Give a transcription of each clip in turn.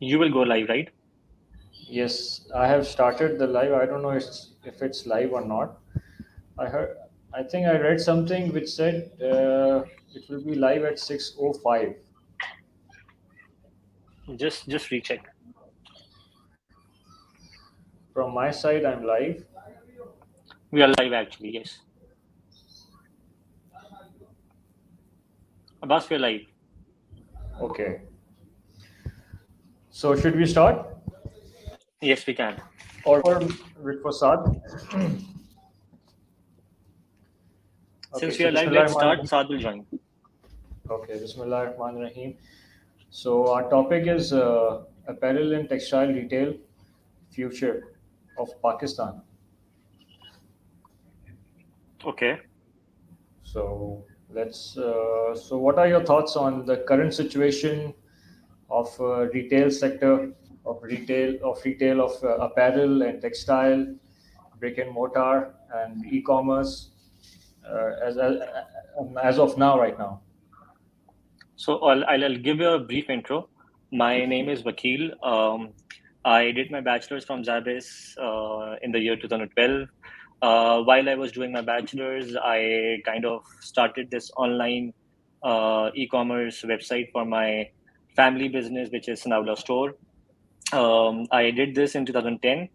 You will go live, right? Yes, I have started the live. I don't know if it's live or not. I think I read something which said it will be live at 6:05. Just recheck. From my side, I'm live. We are live actually, yes. Abbas, we are live. Okay. So should we start? Yes, we can. Or wait for Saad? Okay, Since we so are live, let's start. Bismillahirrahmanirrahim. Saad will join. Okay, Bismillahirrahmanirrahim. So our topic is apparel and textile retail future of Pakistan. Okay. So let's. So what are your thoughts on the current situation of retail sector of apparel and textile, brick and mortar, and e-commerce as of now, right now? So I'll give you a brief intro. My name is Wakeel. I did my bachelor's from SZABIST in the year 2012. While I was doing my bachelor's, I kind of started this online e-commerce website for my family business, which is Sanaullah store. I did this in 2010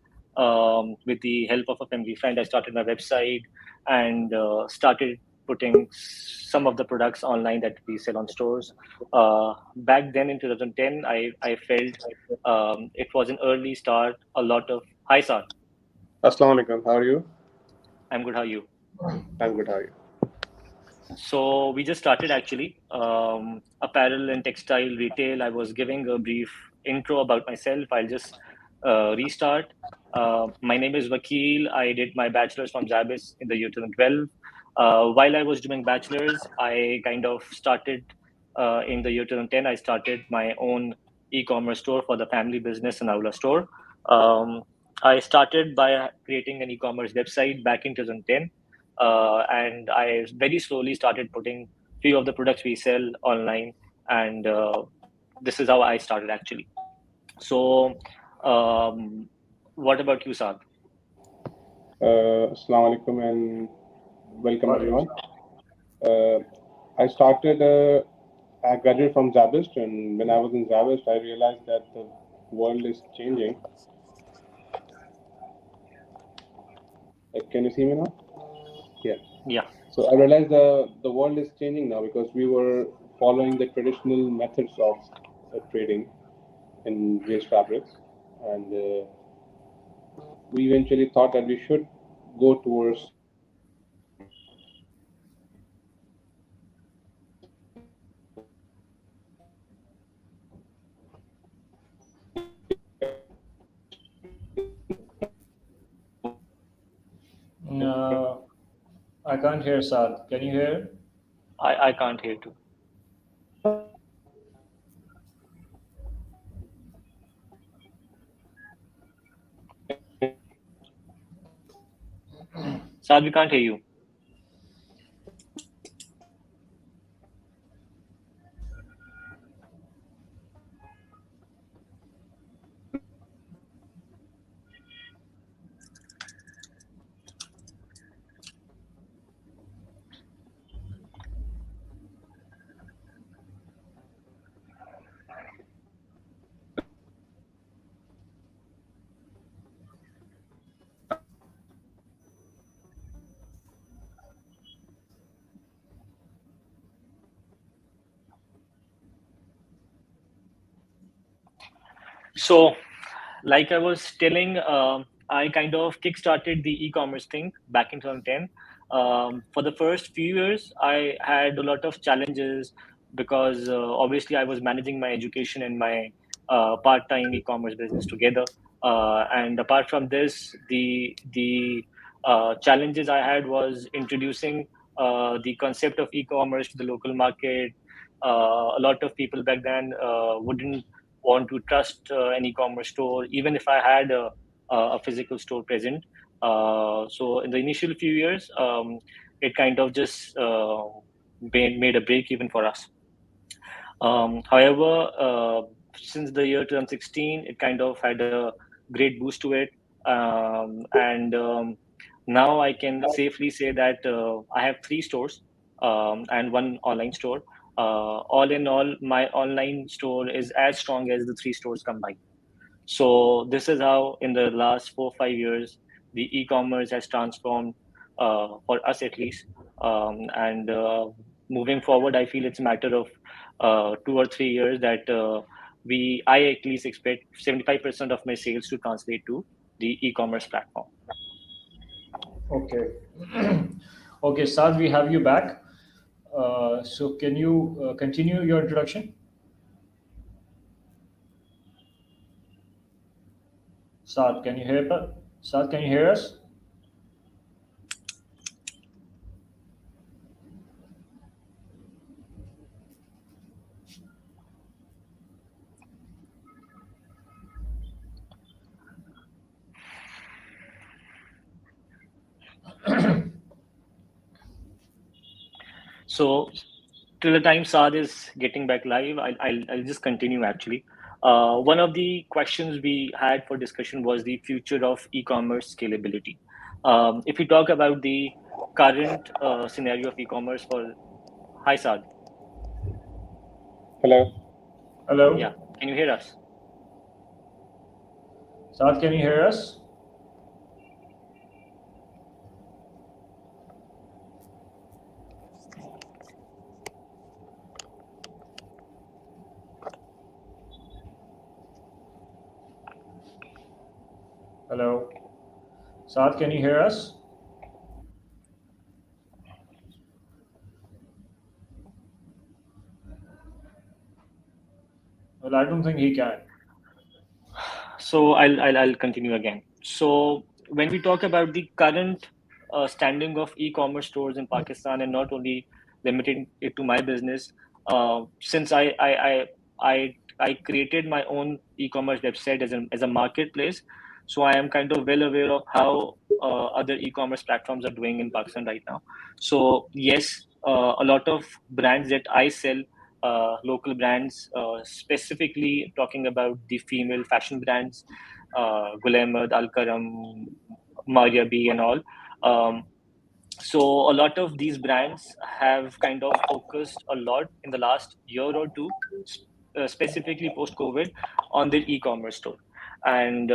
with the help of a family friend. I started my website and started putting some of the products online that we sell on stores. Back then in 2010, I felt it was an early start. A lot of hi, Saad. Assalamu alaikum. How are you? I'm good. How are you? I'm good. How are you? So we just started actually apparel and textile retail. I was giving a brief intro about myself. I'll just restart. My name is Wakeel. I did my bachelor's from SZABIST in the year 2012. While I was doing bachelor's, I kind of started in the year 2010. I started my own e-commerce store for the family business in Aula store. I started by creating an e-commerce website back in 2010. And I very slowly started putting few of the products we sell online, and this is how I started actually. So, what about you, Saad? Assalamu alaikum and welcome everyone. I started. I graduated from SZABIST, and when I was in SZABIST, I realized that the world is changing. Can you see me now? Yeah. Yeah. So I realized the world is changing now because we were following the traditional methods of trading in waste fabrics, and we eventually thought that we should go towards No, I can't hear Saad. Can you hear? I can't hear too. Saad, we can't hear you. So, like I was telling, I kind of kickstarted the e-commerce thing back in 2010. For the first few years, I had a lot of challenges because obviously I was managing my education and my part-time e-commerce business together. And apart from this, the challenges I had was introducing the concept of e-commerce to the local market. A lot of people back then wouldn't want to trust an e-commerce store, even if I had a physical store present. So in the initial few years, it kind of just made a break even for us. However, since the year 2016, it kind of had a great boost to it. And now I can safely say that I have 3 stores and 1 online store. All in all, my online store is as strong as the 3 stores combined. So this is how, in the last 4 5 years, the e-commerce has transformed for us at least. And moving forward, I feel it's a matter of 2 or 3 years that I at least expect 75% of my sales to translate to the e-commerce platform. Okay. Okay, Saad, we have you back. So can you continue your introduction? Saad, can you hear us? Saad, can you hear us? So till the time Saad is getting back live, I'll just continue actually. One of the questions we had for discussion was the future of e-commerce scalability. If we talk about the current scenario of e-commerce for, hi Saad, Hello. Hello? yeah, can you hear us? Saad, can you hear us? Hello? Saad, can you hear us? Well, I don't think he can. So I'll continue again. So when we talk about the current standing of e-commerce stores in Pakistan, and not only limiting it to my business, since I created my own e-commerce website as a marketplace, so I am kind of well aware of how other e-commerce platforms are doing in Pakistan right now. So yes, a lot of brands that I sell, local brands, specifically talking about the female fashion brands, Gul Ahmed, Al Karam, Maria B, and all. Um, so a lot of these brands have kind of focused a lot in the last year or two, specifically post COVID, on their e-commerce store. And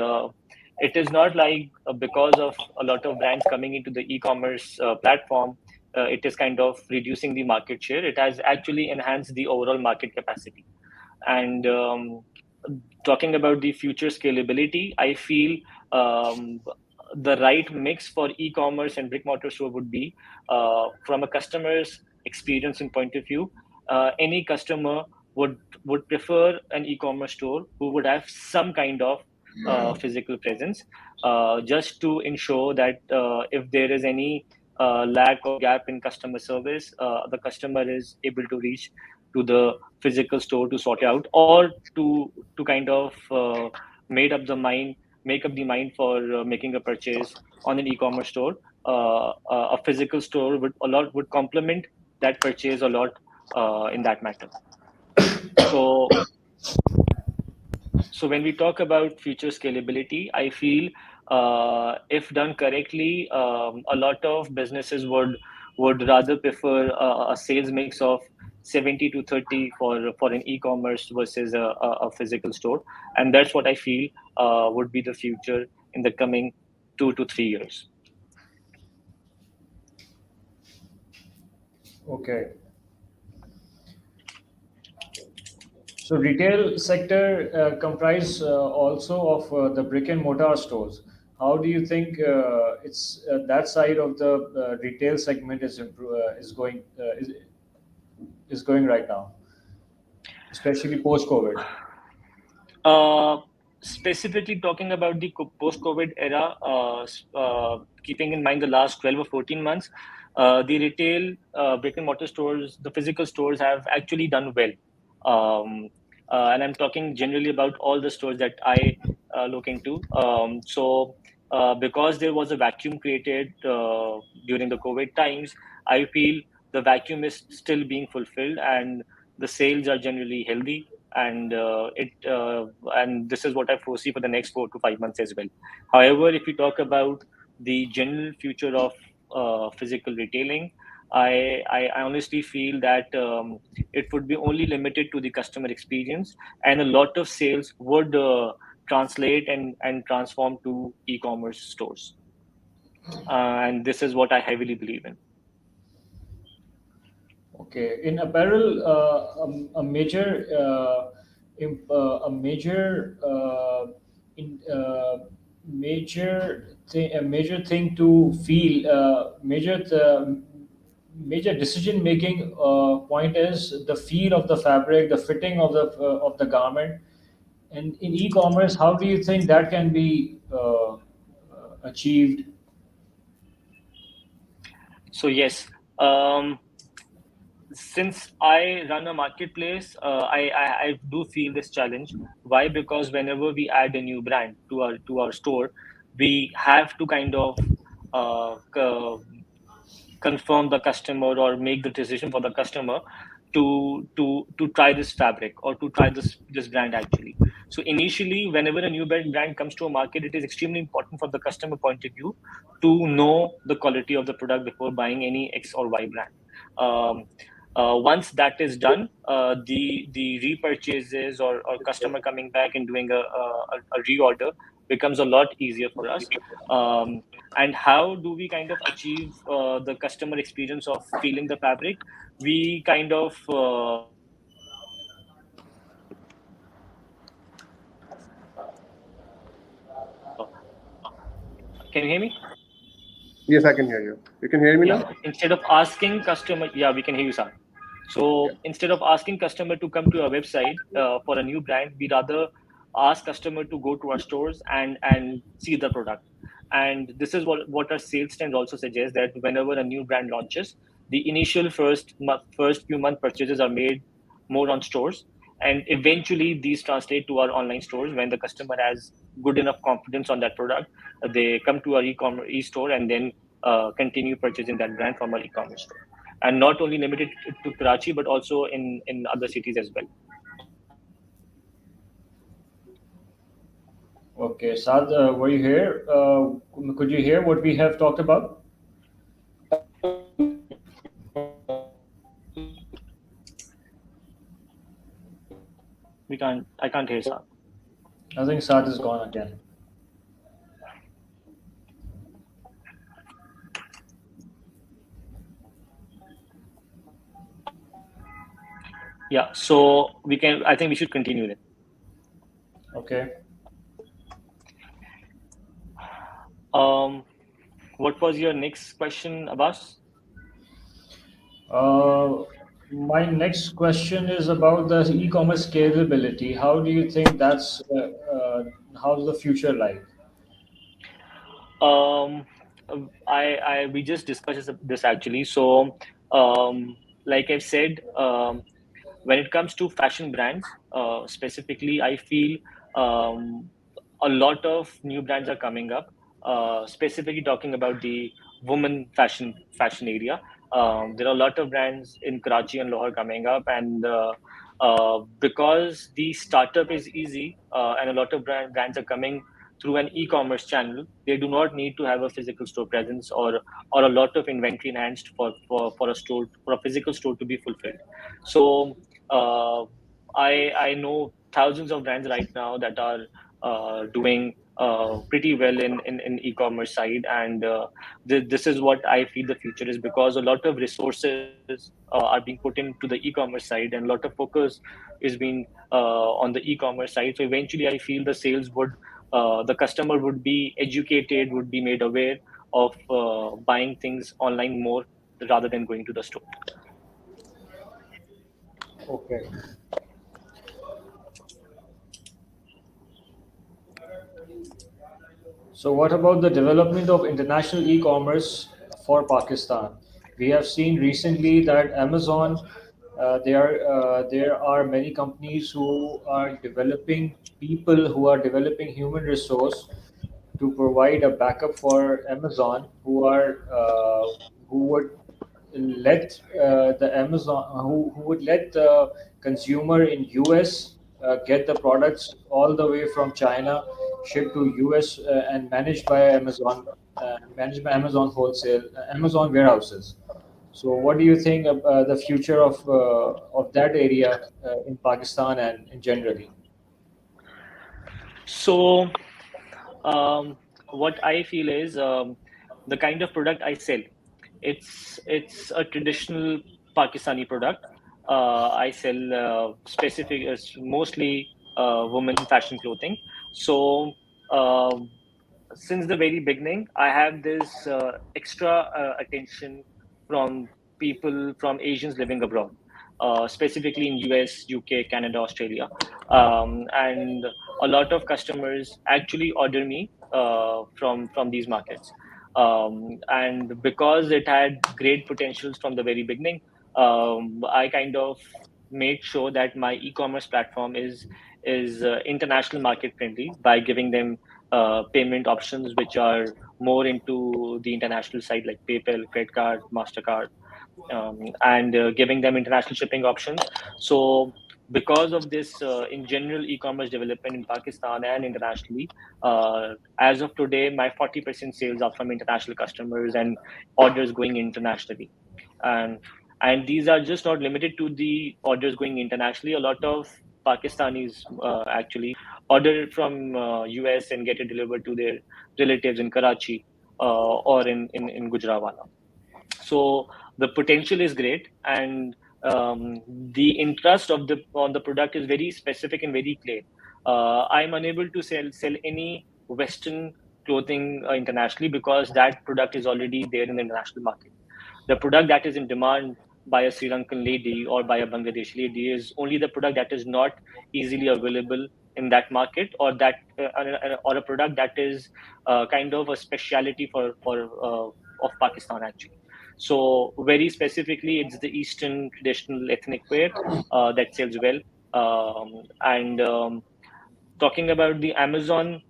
it is not like because of a lot of brands coming into the e-commerce platform, it is kind of reducing the market share. It has actually enhanced the overall market capacity. And talking about the future scalability, I feel the right mix for e-commerce and brick mortar store would be, from a customer's experience and point of view, any customer would prefer an e-commerce store who would have some kind of physical presence, just to ensure that if there is any lack or gap in customer service, the customer is able to reach to the physical store to sort it out, or to kind of make up the mind for making a purchase on an e-commerce store. A physical store would complement that purchase a lot in that matter. So when we talk about future scalability, I feel if done correctly, a lot of businesses would rather prefer a sales mix of 70 to 30 for an e-commerce versus a physical store, and that's what I feel would be the future in the coming 2 to 3 years. Okay. So retail sector comprise also of the brick and mortar stores. How do you think it's that side of the retail segment is going right now, especially post COVID? Specifically talking about the post-COVID era, keeping in mind the last 12 or 14 months, the retail brick and mortar stores, the physical stores have actually done well. And I'm talking generally about all the stores that I look into. Because there was a vacuum created during the COVID times, I feel the vacuum is still being fulfilled, and the sales are generally healthy, and and this is what I foresee for the next 4 to 5 months as well. However, if you talk about the general future of physical retailing, I honestly feel that it would be only limited to the customer experience, and a lot of sales would translate and transform to e-commerce stores. And this is what I heavily believe in. Okay, in apparel, a major, a major, a major thing to feel, major decision making point is the feel of the fabric, the fitting of the garment. And in e-commerce, how do you think that can be achieved? So yes, um, since I run a marketplace, I do feel this challenge. Why? Because whenever we add a new brand to our store, we have to kind of uh, co- confirm the customer or make the decision for the customer to try this fabric or to try this brand actually. So initially, whenever a new brand comes to a market, it is extremely important from the customer point of view to know the quality of the product before buying any X or Y brand. Once that is done, the repurchases or customer coming back and doing a reorder becomes a lot easier for us. And how do we kind of achieve the customer experience of feeling the fabric? We kind of can you hear me? Yes, I can hear you. You can hear me Yeah. now? Instead of asking customer, yeah, we can hear you, Sam. Yeah. So instead of asking customer to come to our website for a new brand, we rather ask customer to go to our stores and see the product. And this is what our sales trend also suggests, that whenever a new brand launches, the initial first few month purchases are made more on stores, and eventually these translate to our online stores. When the customer has good enough confidence on that product, they come to our e-commerce e-store and then continue purchasing that brand from our e-commerce store, and not only limited to Karachi, but also in other cities as well. Okay, Saad, were you here? Could you hear what we have talked about? I can't hear Sam. I think Saad is gone again. Yeah, so we can. I think we should continue then. Okay. Um, what was your next question, Abbas? Uh, my next question is about the e-commerce scalability. How do you think how's the future like? Um, I we just discussed this actually. So, um, like I've said, when it comes to fashion brands, specifically, I feel um, a lot of new brands are coming up. Specifically, talking about the women fashion area, there are a lot of brands in Karachi and Lahore coming up, and because the startup is easy, and a lot of brands are coming through an e-commerce channel, they do not need to have a physical store presence or a lot of inventory enhanced for a store, for a physical store to be fulfilled. So uh, I know thousands of brands right now that are doing pretty well in e-commerce side, and this is what I feel the future is, because a lot of resources are being put into the e-commerce side, and a lot of focus is being on the e-commerce side. So eventually, I feel the sales would the customer would be educated, would be made aware of buying things online more rather than going to the store. Okay. So, what about the development of international e-commerce for Pakistan? We have seen recently that Amazon, there are many companies who are developing people who are developing human resource to provide a backup for Amazon, who would let the Amazon, who would let the consumer in US get the products all the way from China, shipped to US and managed by Amazon wholesale, Amazon warehouses. So, what do you think of the future of that area in Pakistan and in generally? So, um, what I feel is the kind of product I sell. It's a traditional Pakistani product. I sell specific, mostly women fashion clothing. So, um since the very beginning, I have this extra attention from people from Asians living abroad, specifically in US, UK, Canada, Australia, and a lot of customers actually order me from these markets. And because it had great potentials from the very beginning, I kind of made sure that my e-commerce platform is international market friendly by giving them payment options which are more into the international side, like PayPal, credit card, Mastercard, and giving them international shipping options. So because of this, in general, e-commerce development in Pakistan and internationally, as of today, my 40% sales are from international customers and orders going internationally. And and these are just not limited to the orders going internationally. A lot of Pakistanis actually order it from US and get it delivered to their relatives in Karachi or in Gujranwala. So the potential is great, and the interest of the on the product is very specific and very clear. I'm unable to sell any Western clothing internationally because that product is already there in the international market. The product that is in demand by a Sri Lankan lady or by a Bangladeshi lady is only the product that is not easily available in that market, or a product that is kind of a speciality for of Pakistan actually. So very specifically, it's the Eastern traditional ethnic wear that sells well. And Talking about the Amazon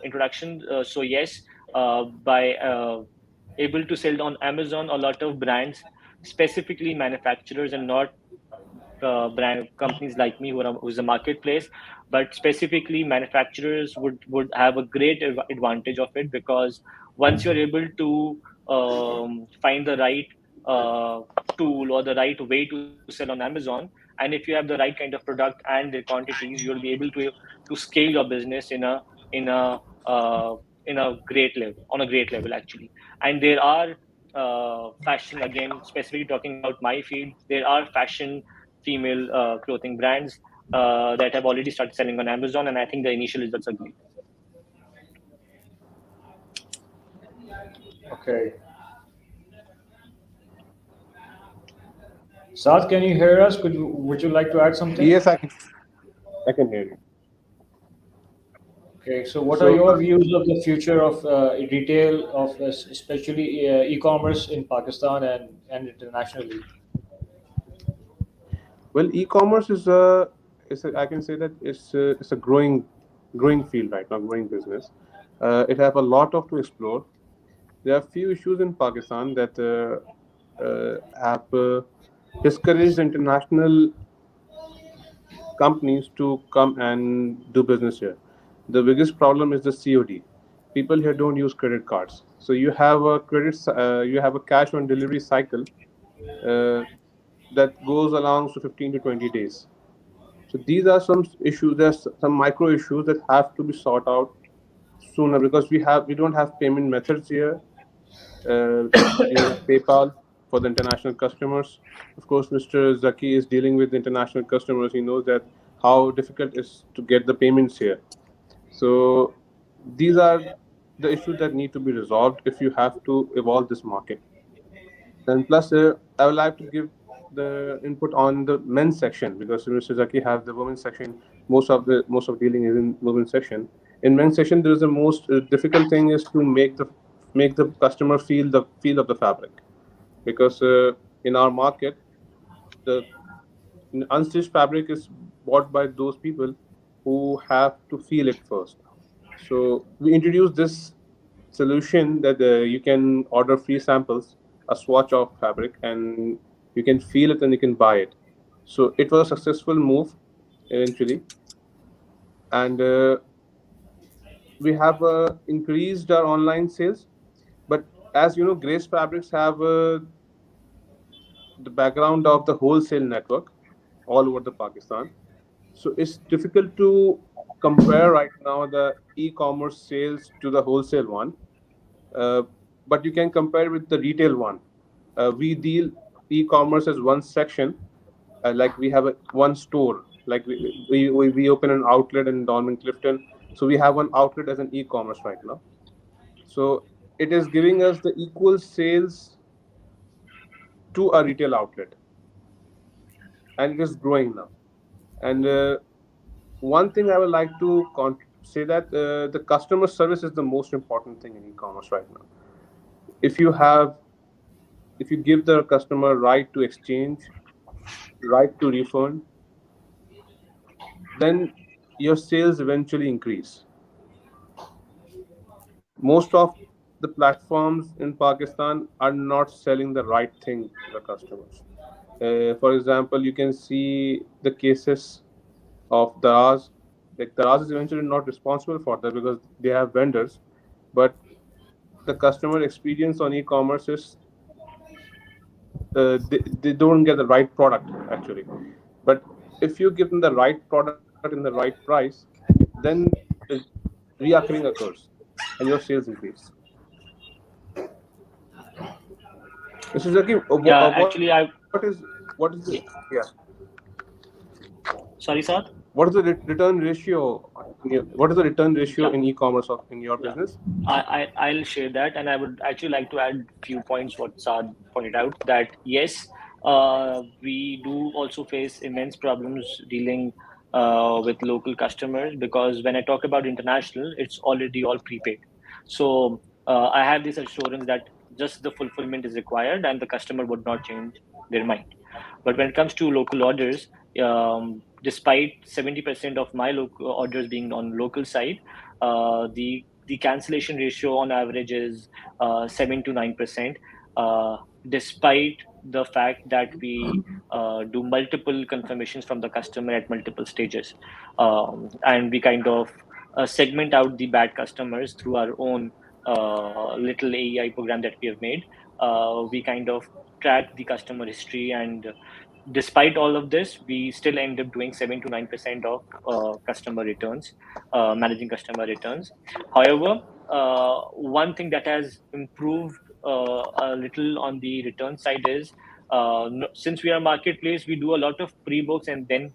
introduction, so yes, by able to sell on Amazon, a lot of brands, specifically manufacturers and not brand companies like me who's a marketplace, but specifically manufacturers would have a great advantage of it, because once you're able to find the right uh, tool or the right way to sell on Amazon, and if you have the right kind of product and the quantities, you'll be able to scale your business in a uh, in a great level, on a great level actually. And there are fashion, again specifically talking about my field, there are fashion female clothing brands that have already started selling on Amazon, and I think the initial results are great. Okay. Saad, can you hear us? Would you like to add something? Yes, I can hear you. Okay, so what are So, your views of the future of retail, of especially e-commerce in Pakistan and internationally? well, e-commerce I can say that it's a growing field right now, growing business. It have a lot of to explore. There are few issues in Pakistan that have discouraged international companies to come and do business here. The biggest problem is the COD. People here don't use credit cards, so you have a cash on delivery cycle uh, that goes along to 15 to 20 days. So these are some issues. There's some micro issues that have to be sought out sooner, because we don't have payment methods here. We have PayPal for the international customers. Of course, Mr. Zaki is dealing with international customers. He knows that how difficult it is to get the payments here. So these are the issues that need to be resolved if you have to evolve this market. And plus, I would like to give the input on the men's section, because Mr. Zaki have the women's section. Most of dealing is in women's section. In men's section, there is the most difficult thing is to make the customer feel of the fabric, because in our market, the unstitched fabric is bought by those people who have to feel it first. So we introduced this solution that you can order free samples a swatch of fabric, and you can feel it and you can buy it. So it was a successful move eventually, and we have increased our online sales. But as you know, Grace Fabrics have the background of the wholesale network all over the Pakistan. So it's difficult to compare right now the e-commerce sales to the wholesale one, uh, but you can compare with the retail one. We deal e-commerce as one section, like we have one store, like we open an outlet in Dolman Clifton, so we have one outlet as an e-commerce right now. So it is giving us the equal sales to a retail outlet, and it is growing now. And one thing I would like to say that the customer service is the most important thing in e-commerce right now. If you have, if you give the customer right to exchange, right to refund, then your sales eventually increase. Most of the platforms in Pakistan are not selling the right thing to the customers. For example, you can see the cases of Daraz. Like Daraz is eventually not responsible for that because they have vendors, but the customer experience on e-commerce is they don't get the right product actually. But if you give them the right product in the right price, then the reoccurring occurs and your sales increase. Mr. Zaki, Yeah, actually, what is the yeah sorry, Saad. what is the return ratio? What is the return ratio Yeah, in e-commerce of in your yeah. business? I'll share that, and I would actually like to add few points what Saad pointed out that yes, we do also face immense problems dealing with local customers because when I talk about international, it's already all prepaid. So I have this assurance that just the fulfillment is required, and the customer would not change their mind. But when it comes to local orders, despite 70% of my local orders being on local side, the cancellation ratio on average is 7 to 9%. Despite the fact that we do multiple confirmations from the customer at multiple stages, and we kind of segment out the bad customers through our own little AEI program that we have made. We kind of track the customer history, and despite all of this, we still end up doing 7 to 9% of customer returns, managing customer returns. However, one thing that has improved a little on the return side is since we are a marketplace, we do a lot of pre-books and then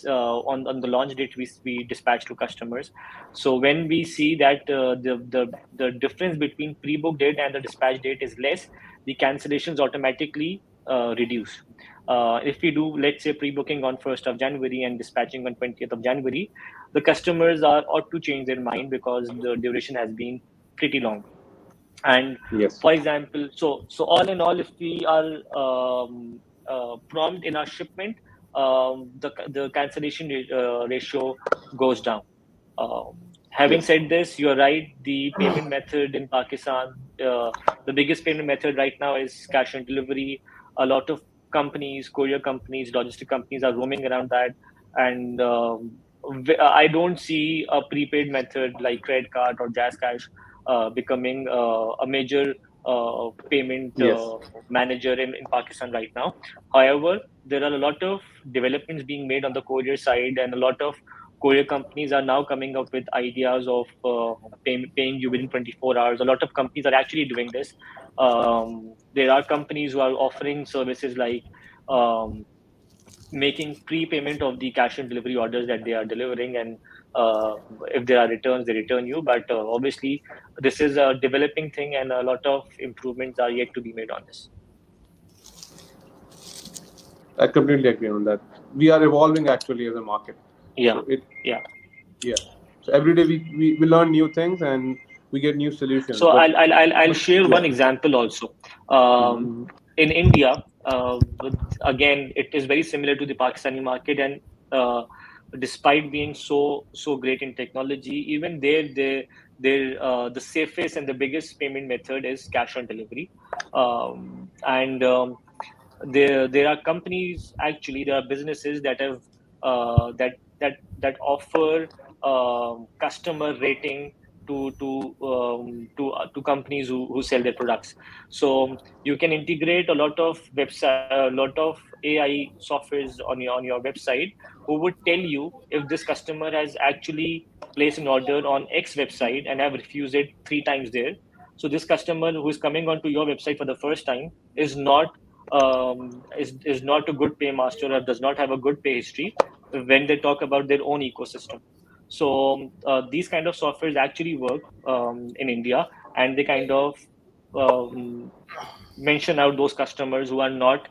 on the launch date we dispatch to customers. So when we see that the difference between pre-book date and the dispatch date is less, the cancellations automatically reduce. If we do, let's say, pre-booking on 1st of January and dispatching on 20th of January, the customers are ought to change their mind because the duration has been pretty long. And Yes. for example, so all in all, if we are prompt in our shipment, the cancellation ratio goes down. Having Yes. said this, you're right. The payment method in Pakistan, the biggest payment method right now is cash on delivery. A lot of companies, courier companies, logistic companies are roaming around that, and I don't see a prepaid method like credit card or Jazz Cash becoming a major payment Yes. manager in Pakistan right now. However, there are a lot of developments being made on the courier side, and a lot of courier companies are now coming up with ideas of paying you within 24 hours. A lot of companies are actually doing this. There are companies who are offering services like making prepayment of the cash and delivery orders that they are delivering, and if there are returns, they return you. But obviously, this is a developing thing, and a lot of improvements are yet to be made on this. I completely agree on that. We are evolving actually as a market. Yeah, So it yeah. yeah. So every day we learn new things and we get new solutions. So But I'll share yeah. one example also. Hmm. In India, again, it is very similar to the Pakistani market, and despite being so great in technology, even the safest and the biggest payment method is cash on delivery. And there are companies, actually there are businesses that have that offer customer rating to companies who sell their products. So you can integrate a lot of AI softwares on your website, who would tell you if this customer has actually placed an order on X website and have refused it 3 times there. So this customer who is coming onto your website for the first time is not a good paymaster, or does not have a good pay history when they talk about their own ecosystem. So these kind of softwares actually work in India, and they kind of um, mention out those customers who are not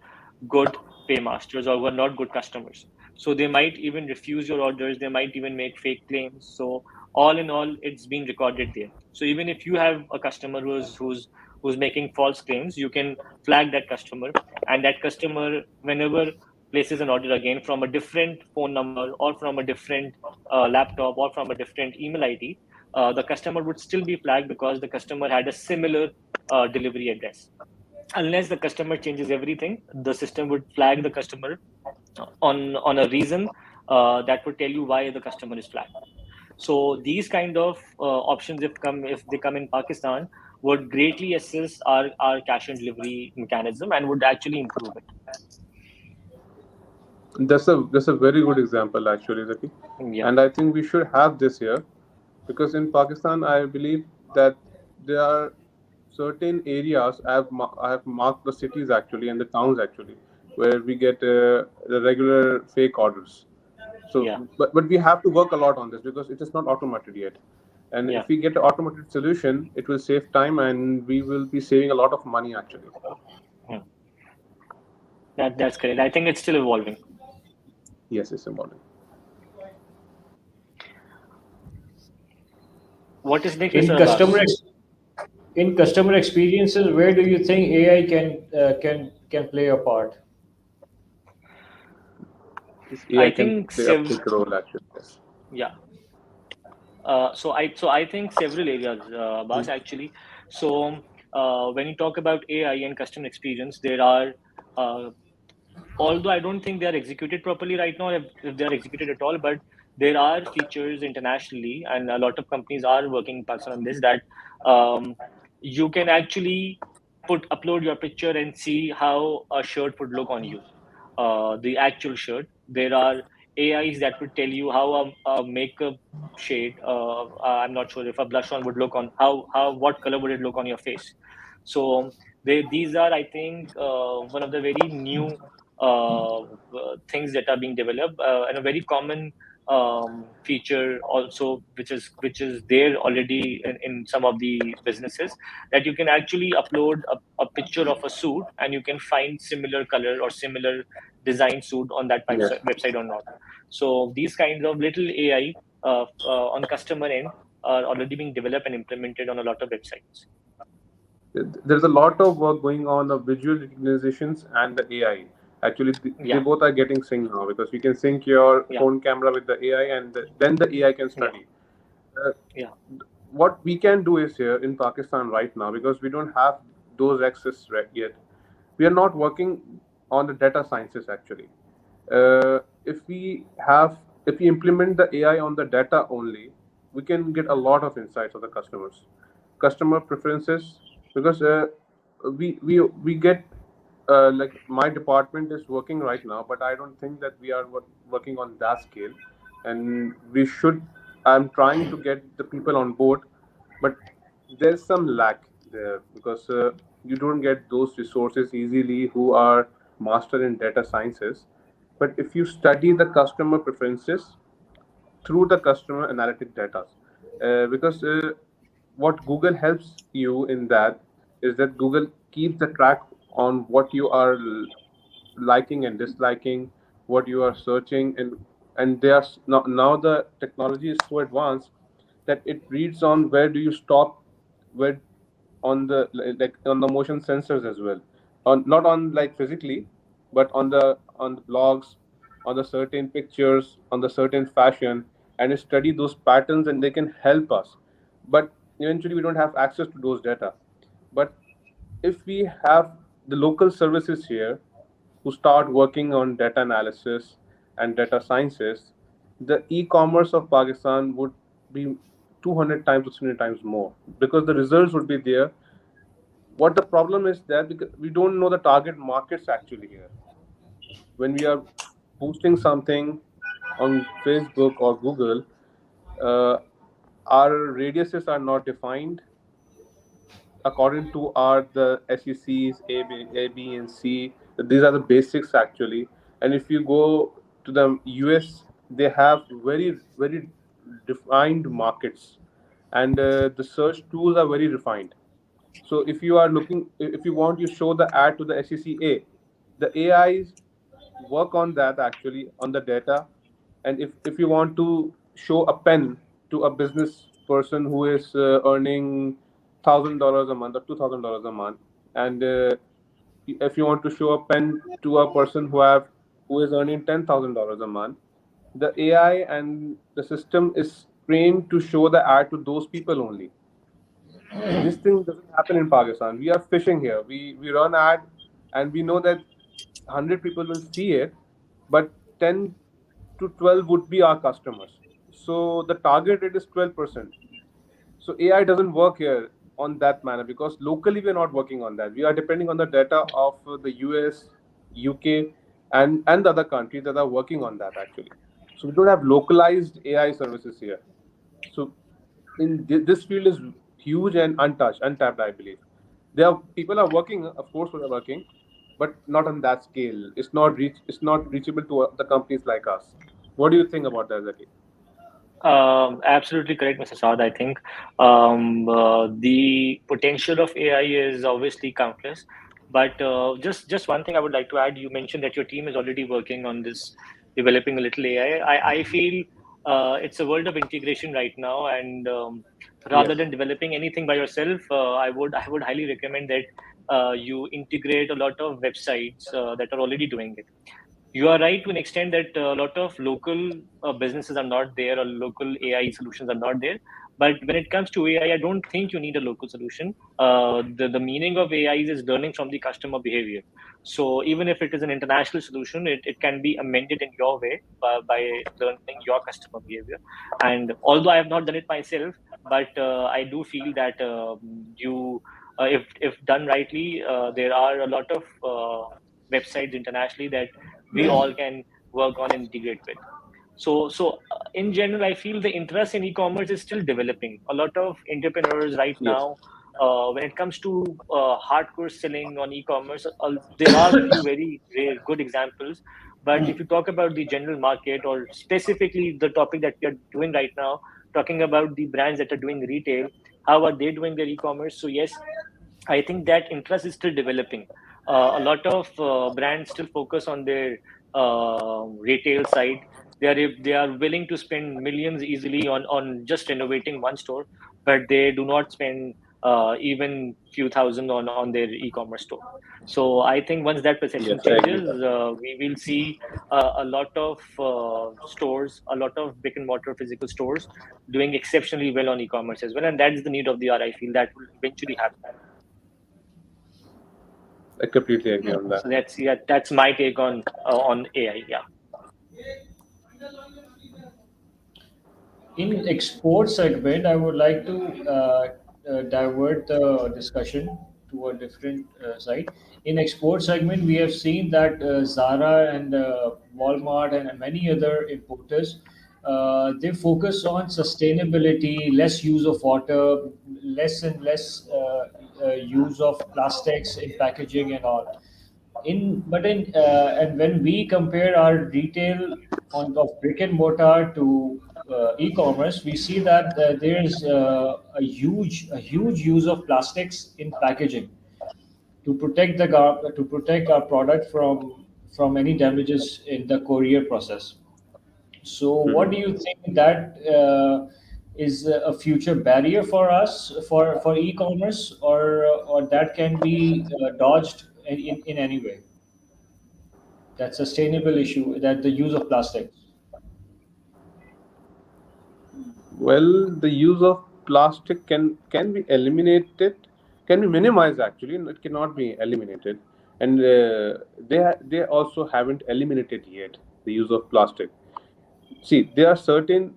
good paymasters or who are not good customers. So they might even refuse your orders. They might even make fake claims. So all in all, it's being recorded there. So even if you have a customer who's making false claims, you can flag that customer, and that customer, whenever places an order again from a different phone number or from a different laptop or from a different email ID, the customer would still be flagged because the customer had a similar delivery address. Unless the customer changes everything, the system would flag the customer on a reason that would tell you why the customer is flagged. So these kind of options, if they come in Pakistan, would greatly assist our cash and delivery mechanism and would actually improve it. That's a very good example actually, Zaki. Yeah, And I think we should have this here because in Pakistan, I believe that there are certain areas. I have marked the cities actually and the towns actually where we get the regular fake orders. So, yeah, but we have to work a lot on this because it is not automated yet. And yeah. if we get an automated solution, it will save time and we will be saving a lot of money actually. Hmm. That's correct. I think it's still evolving. Yes, it's important. What is next, In Mr. Abbas? in customer experiences, where do you think AI can play a part? This I AI can think play a big role actually. Yes. yeah. So I think several areas, Abbas, actually. So when you talk about AI and customer experience, there are, uh, although I don't think they are executed properly right now, if they are executed at all, but there are features internationally, and a lot of companies are working in Pakistan on this, that um, you can actually upload your picture and see how a shirt would look on you, the actual shirt. There are AIs that would tell you how a makeup shade. I'm not sure if a blush on would look on how what color would it look on your face. So these are, I think, one of the very new things that are being developed, and a very common feature also, which is there already in some of the businesses, that you can actually upload a picture of a suit and you can find similar color or similar design suit on that Yes. website or not. So these kinds of little AI on customer end are already being developed and implemented on a lot of websites. There's a lot of work going on the visual recognitions and the AI. Actually, they Yeah, both are getting synced now because you can sync your yeah, phone camera with the AI and then the AI can yeah, study. Uh, yeah, what we can do is here in Pakistan right now because we don't have those access yet. We are not working on the data sciences actually. If we implement the AI on the data only, we can get a lot of insights of the customer preferences because we get like my department is working right now, but I don't think that we are working on that scale, and we should. I'm trying to get the people on board, but there's some lack there because you don't get those resources easily who are master in data sciences. But if you study the customer preferences through the customer analytic data, because what Google helps you in that is that Google keeps the track on what you are liking and disliking, what you are searching, and there's now the technology is so advanced that it reads on where do you stop, where on the like on the motion sensors as well, on not on like physically, but on the blogs, on the certain pictures, on the certain fashion, and study those patterns, and they can help us. But eventually, we don't have access to those data. But if we have the local services here who start working on data analysis and data sciences, the e-commerce of Pakistan would be 200 times or 300 times more because the results would be there. What the problem is that because we don't know the target markets actually here. When we are posting something on Facebook or Google, uh, our radiuses are not defined according to our the SECs A, B, and C. These are the basics actually. And if you go to the US, they have very defined markets, and the search tools are very refined. So if you are looking, if you want, you show the ad to the SECA, the AIs work on that actually on the data. And if you want to show a pen to a business person who is earning $1,000 a month or $2,000 a month, and if you want to show a pen to a person who is earning $10,000 a month, the AI and the system is trained to show the ad to those people only. This thing doesn't happen in Pakistan. We are fishing here. We run ad, and we know that 100 people will see it, but 10 to 12 would be our customers. So the target rate is 12%. So AI doesn't work here on that manner because locally we are not working on that. We are depending on the data of the US, UK, and the other countries that are working on that actually. So we don't have localized AI services here. So in this field is huge and untouched, untapped, I believe. There are people are working, of course, we are working, but not on that scale. It's not reachable to the companies like us. What do you think about that, Zaki? Absolutely correct, Mr. Saad. I think the potential of AI is obviously countless. But just one thing I would like to add. You mentioned that your team is already working on this, developing a little AI. I feel it's a world of integration right now, and rather Yes. than developing anything by yourself, I would highly recommend that you integrate a lot of websites that are already doing it. You are right to an extent that a lot of local businesses are not there, or local AI solutions are not there. But when it comes to AI, I don't think you need a local solution. The meaning of AI is learning from the customer behavior. So even if it is an international solution, it can be amended in your way by learning your customer behavior. And although I have not done it myself, but I do feel that if done rightly, there are a lot of websites internationally that we all can work on and integrate with. So in general, I feel the interest in e-commerce is still developing. A lot of entrepreneurs right Yes. now, when it comes to hardcore selling on e-commerce, there are a few very rare, good examples. But if you talk about the general market, or specifically the topic that we are doing right now, talking about the brands that are doing retail, how are they doing their e-commerce? So yes, I think that interest is still developing. A lot of brands still focus on their retail side. They are willing to spend millions easily on just renovating one store, but they do not spend even few thousand on their e-commerce store. So I think once that perception Yes, I agree with changes, that. we will see a lot of stores, a lot of brick and mortar physical stores doing exceptionally well on e-commerce as well, and that's the need of the hour. I feel that will eventually happen. I completely agree on that. So that's my take on AI. Yeah. In export segment, I would like to divert the discussion to a different side. In export segment, we have seen that Zara and Walmart and many other importers, they focus on sustainability, less use of water, less and less use of plastics in packaging and all. And when we compare our retail on of brick and mortar to e-commerce, we see that there is a huge use of plastics in packaging to protect to protect our product from any damages in the courier process. So, what do Mhm. you think that is a future barrier for us for e-commerce, or that can be dodged in any way? That sustainable issue, that the use of plastics. Well, the use of plastic can be eliminated, can be minimized actually, and it cannot be eliminated. and they also haven't eliminated yet the use of plastic. See, there are certain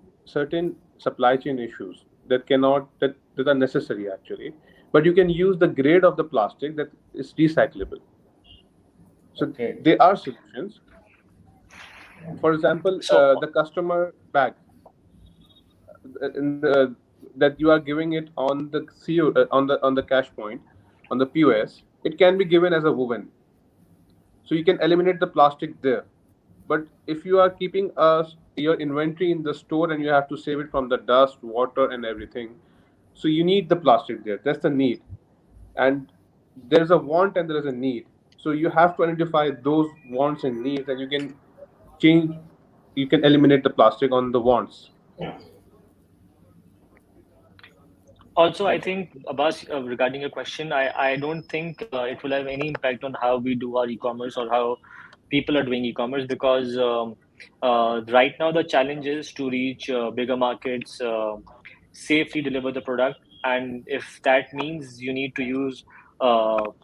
supply chain issues that are necessary actually, but you can use the grade of the plastic that is recyclable. So Okay. there are solutions. For example, So the customer bag in the, that you are giving it on the CO, on the cash point, on the POS, it can be given as a woven, so you can eliminate the plastic there. But if you are keeping your inventory in the store and you have to save it from the dust, water, and everything, so you need the plastic there. That's the need, and there's a want and there is a need. So you have to identify those wants and needs, and you can change. You can eliminate the plastic on the wants. also, I Okay. think, Abbas, regarding your question, I don't think it will have any impact on how we do our e-commerce or how people are doing e-commerce, because right now the challenge is to reach bigger markets, safely deliver the product, and if that means you need to use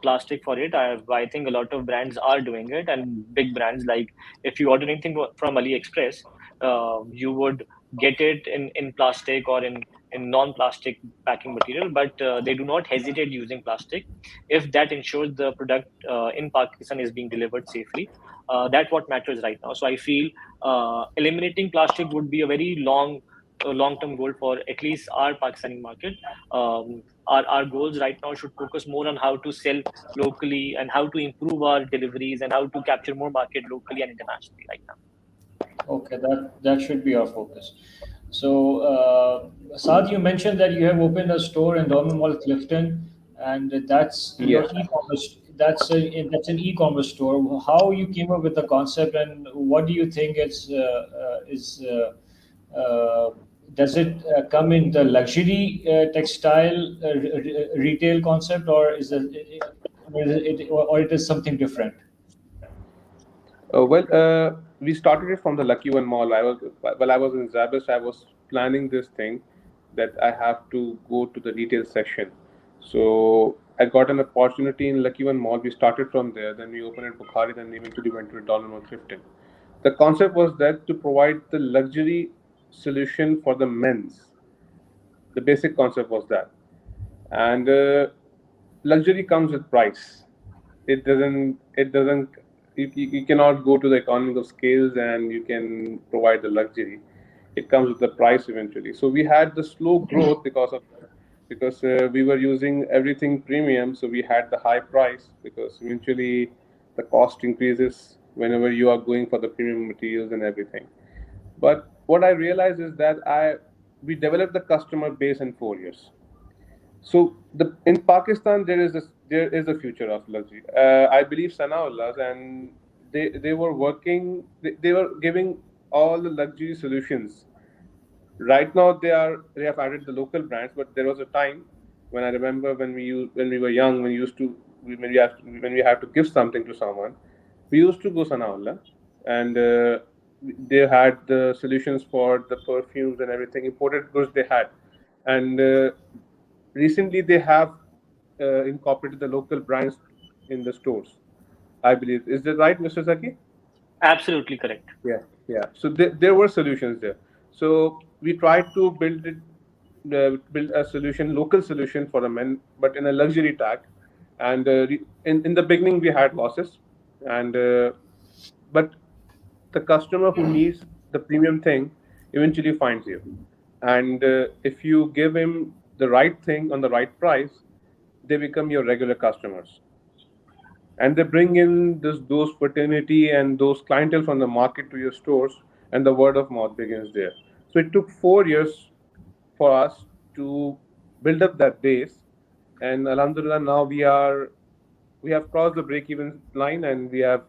plastic for it, I think a lot of brands are doing it, and big brands, like if you order anything from AliExpress, you would get it in plastic or in non-plastic packing material, but they do not hesitate using plastic if that ensures the product in Pakistan is being delivered safely. That's what matters right now. So I feel eliminating plastic would be a very long-term goal for at least our Pakistani market. Our goals right now should focus more on how to sell locally and how to improve our deliveries and how to capture more market locally and internationally right now. Okay, that should be our focus. So, Saad, you mentioned that you have opened a store in Dorman Mall, Clifton, and that's your Yes. e-commerce. That's an e-commerce store. How you came up with the concept, and what do you think does it come in the luxury textile retail concept, or or it is something different? We started it from the Lucky One Mall. While I was in SZABIST, I was planning this thing that I have to go to the retail section. So I got an opportunity in Lucky One Mall. We started from there. Then we opened in Bukhari. Then eventually went to Dollar 15. The concept was that to provide the luxury solution for the men's. The basic concept was that, and luxury comes with price. It doesn't you cannot go to the economies of scales and you can provide the luxury. It comes with the price eventually. So we had the slow growth because of that, because we were using everything premium, so we had the high price, because eventually the cost increases whenever you are going for the premium materials and everything. But what I realized is that I we developed the customer base in 4 years. So in Pakistan there is a future of luxury. I believe Sanaullah, and they were working. They were giving all the luxury solutions. Right now they have added the local brands, but there was a time when I remember when we were young, when we have to give something to someone, we used to go Sanaullah, and they had the solutions for the perfumes and everything, imported goods they had, and recently they have incorporated the local brands in the stores. I believe, is that right, Mr. Zaki? Absolutely correct. Yeah, yeah. So there were solutions there. So we tried to build a solution, local solution for the men, but in a luxury tag. And in the beginning we had losses, and but the customer who needs the premium thing eventually finds you, and if you give him the right thing on the right price, they become your regular customers, and they bring in those fraternity and those clientele from the market to your stores, and the word of mouth begins there. So it took 4 years for us to build up that base, and alhamdulillah, now we have crossed the break even line, and we are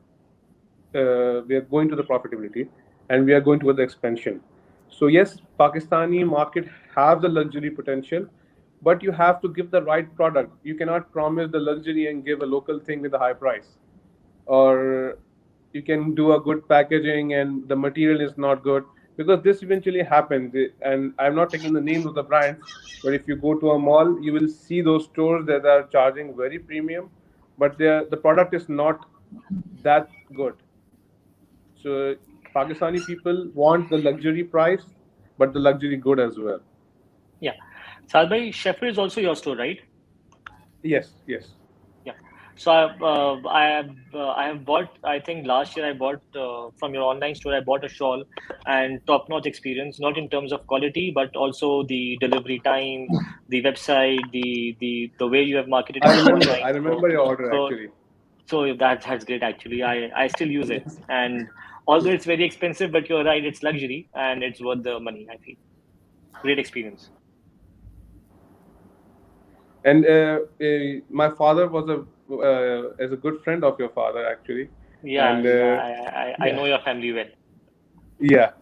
going to the profitability, and we are going toward the expansion. So yes, Pakistani market have the luxury potential, but you have to give the right product. You cannot promise the luxury and give a local thing with a high price, or you can do a good packaging and the material is not good, because this eventually happens. And I'm not taking the names of the brands, but if you go to a mall, you will see those stores that are charging very premium, but the product is not that good. So Pakistani people want the luxury price, but the luxury good as well. Yeah. Saad bhai, Shaffer is also your store, right? Yes, yes. Yeah. So I have bought. I think last year I bought from your online store. I bought a shawl, and top-notch experience, not in terms of quality, but also the delivery time, the website, the way you have marketed I it remember. I online. remember your order So actually. so that's great actually. I still use it, and although it's very expensive, but you're right, it's luxury and it's worth the money. I feel great experience. And my father was as a good friend of your father actually, Yeah, and yeah. I Yeah. know your family well. yeah.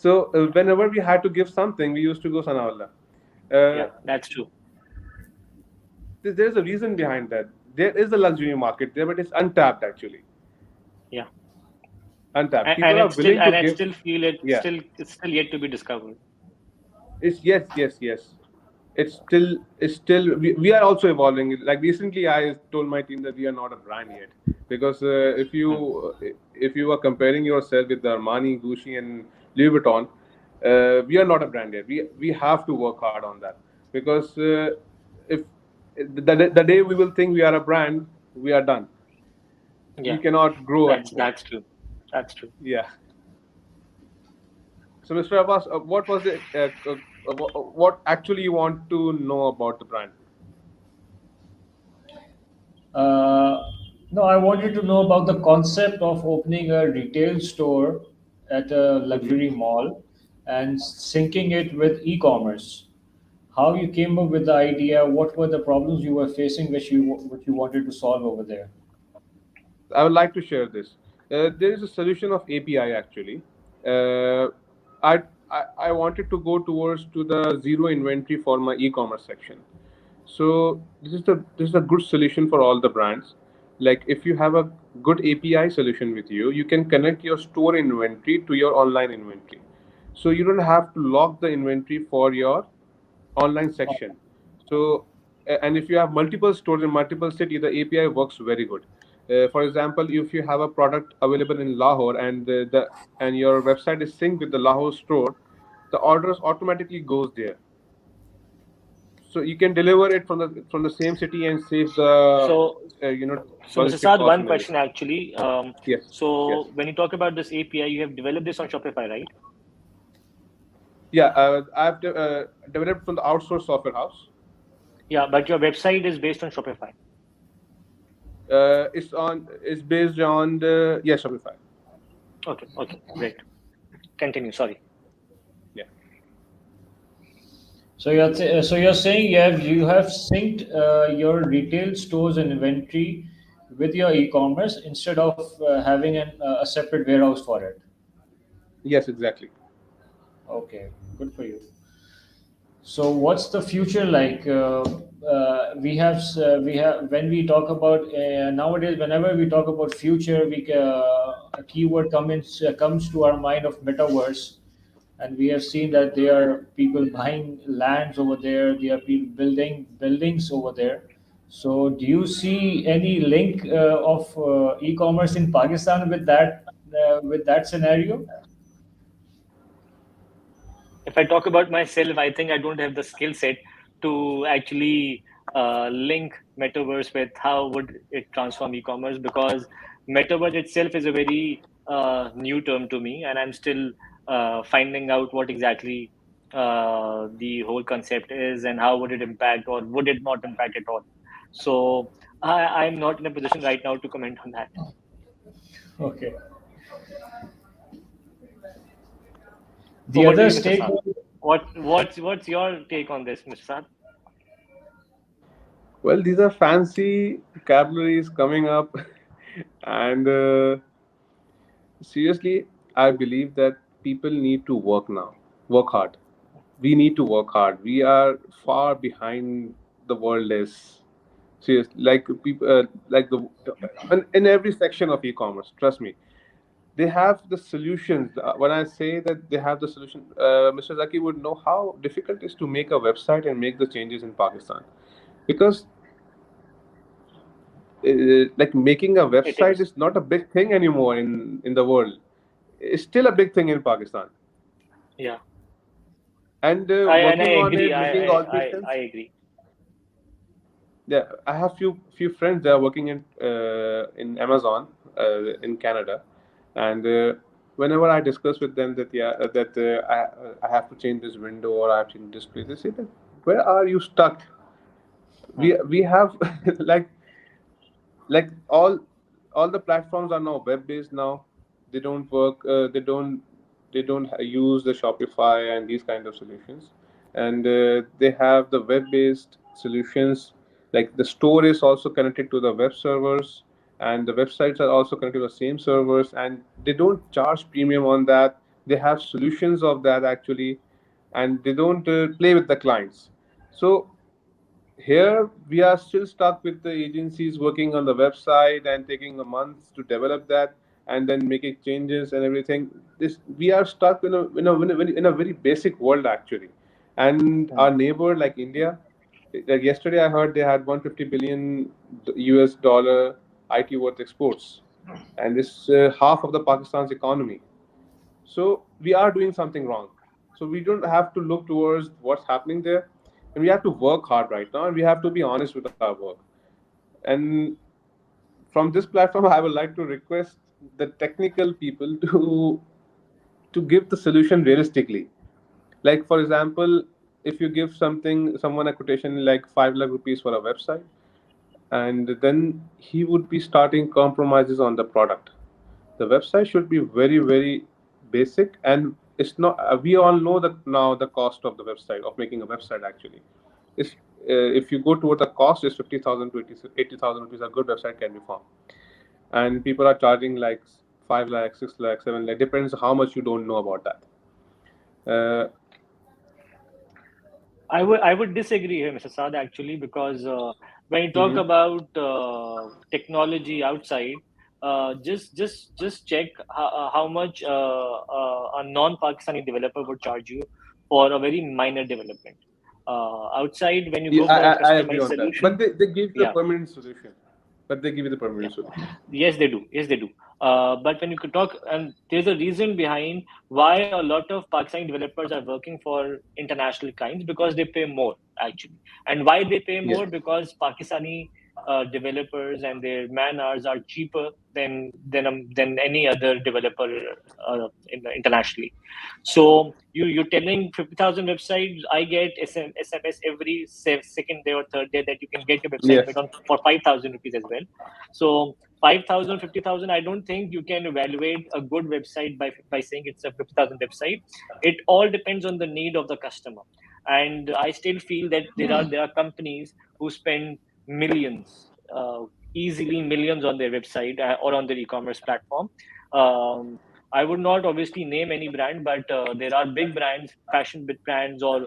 So whenever we had to give something, we used to go Sanaullah. Uh, Yeah, that's true. there's a reason behind that. There is a luxury market there, but it's untapped actually. Yeah. Untapped. And People are willing to I give. still feel Yeah. it's still yet to be discovered. It's yes, yes, yes. It's still we are also evolving. Like recently, I told my team that we are not a brand yet because Hmm. if you are comparing yourself with the Armani, Gucci, and Louis Vuitton, we are not a brand yet. We have to work hard on that because if the day we will think we are a brand, we are done. We Yeah, cannot grow anymore. that's true. That's true. Yeah. So, Mr. Abbas, what was it? What actually you want to know about the brand? Uh, no, I wanted to know about the concept of opening a retail store at a Hmm. luxury mall and syncing it with e-commerce. How you came up with the idea? What were the problems you were facing, which you wanted to solve over there? I would like to share this. There is a solution of API actually. Uh, I, I wanted to go towards to the zero inventory for my e-commerce section. So this is a good solution for all the brands. Like if you have a good API solution with you, you can connect your store inventory to your online inventory. So you don't have to lock the inventory for your online section. So, and if you have multiple stores in multiple city, the API works very good. For example, if you have a product available in Lahore and and your website is synced with the Lahore store, the orders automatically goes there. So you can deliver it from the same city and save the So Mr. logistic Saad, cost one and question everything. actually. Yes, yes, So when you talk about this API, you have developed this on Shopify, right? yeah. I've developed from the outsourced software house. Yeah, but your website is based on Shopify. It's based on the yes Shopify. Okay, okay, great. Continue. Sorry. Yeah. So you're saying you have synced your retail stores and inventory with your e-commerce instead of having a separate warehouse for it. Yes, exactly. Okay, good for you. So what's the future like? We have when we talk about nowadays, whenever we talk about future, a keyword comes to our mind of metaverse, and we have seen that there are people buying lands over there. There are people building buildings over there. So do you see any link of e-commerce in Pakistan with that scenario? If I talk about myself, I think I don't have the skill set to actually link metaverse with how would it transform e-commerce, because metaverse itself is a very new term to me, and I'm still finding out what exactly the whole concept is and how would it impact or would it not impact at all. So I'm not in a position right now to comment on that. Okay. The Over to other you, Mr. Saad. stakeholder. What's your take on this, Mr. Saad? Well, these are fancy vocabularies coming up, and seriously, I believe that people need to work now, work hard. We need to work hard. We are far behind the world is. Seriously, like people, like the in every section of e-commerce. Trust me, they have the solutions. When I say that they have the solution, Mr. Zaki would know how difficult it is to make a website and make the changes in Pakistan because like making a It website is. is not a big thing anymore in the world. It's still a big thing in Pakistan, Yeah. and And I working on agree. it, making I alterations. agree. Yeah, I have few friends that are working in Amazon in Canada, and whenever I discuss with them that I have to change this window or I have to change display, they say that where are you stuck? Hmm. We have like like all the platforms are now web based now. They don't work. They don't use the Shopify and these kind of solutions, and they have the web based solutions. Like the store is also connected to the web servers, and the websites are also connected to the same servers, and they don't charge premium on that. They have solutions of that actually, and they don't play with the clients. So here we are still stuck with the agencies working on the website and taking a month to develop that and then making changes and everything. This we are stuck in a very basic world actually. And Hmm. our neighbor like India, like yesterday I heard they had 150 billion US dollar IT worth exports, and it's half of the Pakistan's economy. So we are doing something wrong. So we don't have to look towards what's happening there, and we have to work hard right now, and we have to be honest with our work. And from this platform, I would like to request the technical people to give the solution realistically. Like for example, if you give someone a quotation like 5 lakh rupees for a website, and then he would be starting compromises on the product. The website should be very very basic, and it's not. We all know that now the cost of the website of making a website actually is. If you go toward the cost is 50,000 to 80,000 rupees, a good website can be formed, and people are charging like 5 lakh, 6 lakh, 7 lakh. Depends how much you don't know about that. Uh, I would disagree here, Mr. Saad, actually, because when you talk mhm. about technology outside, just check how much a non-Pakistani developer would charge you for a very minor development. Outside, when you Yeah, go for a I agree customized on that. But solution, they give you the yeah, permanent solution. But they give you the yeah. permanent solution. Yes, they do. Yes, they do. But when you could talk, and there's a reason behind why a lot of Pakistani developers are working for international clients because they pay more actually. And why they pay Yes. more? Because Pakistani developers and their man hours are cheaper than any other developer internationally. So you're telling 50,000 websites. I get SMS every second day or third day that you can get your website Yes. built on for 5,000 rupees as well. So 5,000, 50,000. I don't think you can evaluate a good website by saying it's a 50,000 website. It all depends on the need of the customer. And I still feel that there are companies who spend millions, easily millions on their website or on their e-commerce platform. Um, I would not obviously name any brand, but there are big brands, fashion bit brands, or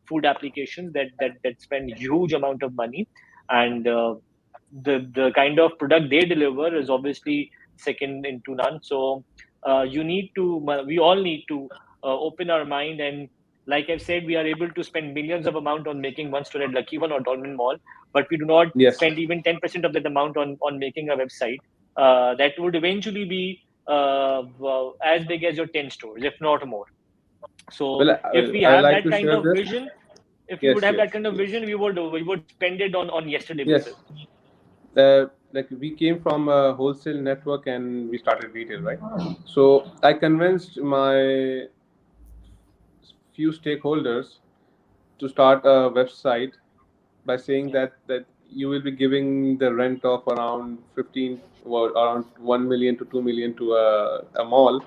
food applications that spend huge amount of money, and the kind of product they deliver is obviously second into none. So we all need to open our mind, and like I've said, we are able to spend millions of amount on making one store at Lucky One or Dolmen Mall, but we do not Yes. spend even 10% of that amount on making a website that would eventually be well, as big as your 10 stores, if not more. So Well, if we I have like that to kind share of this. vision, if we would Yes, have that yes, kind of yes, vision, we would spend it on yesterday yes. basis. Like we came from a wholesale network and we started retail, right? So I convinced my few stakeholders to start a website by saying Yeah, that you will be giving the rent of around 15, well, around 1 million to 2 million to a mall,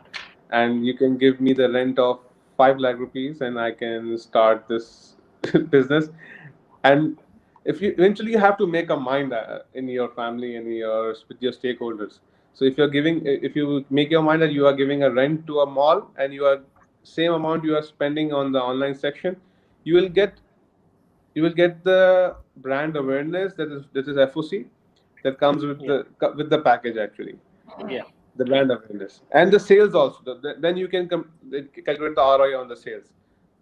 and you can give me the rent of 5 lakh rupees and I can start this business. And if you eventually you have to make a mind in your family and with your stakeholders. So if you make your mind that you are giving a rent to a mall and you are same amount you are spending on the online section, you will get you will get the brand awareness that is FOC that comes yeah, with the package actually, yeah, the brand awareness and the sales also. Then you can calculate the ROI on the sales.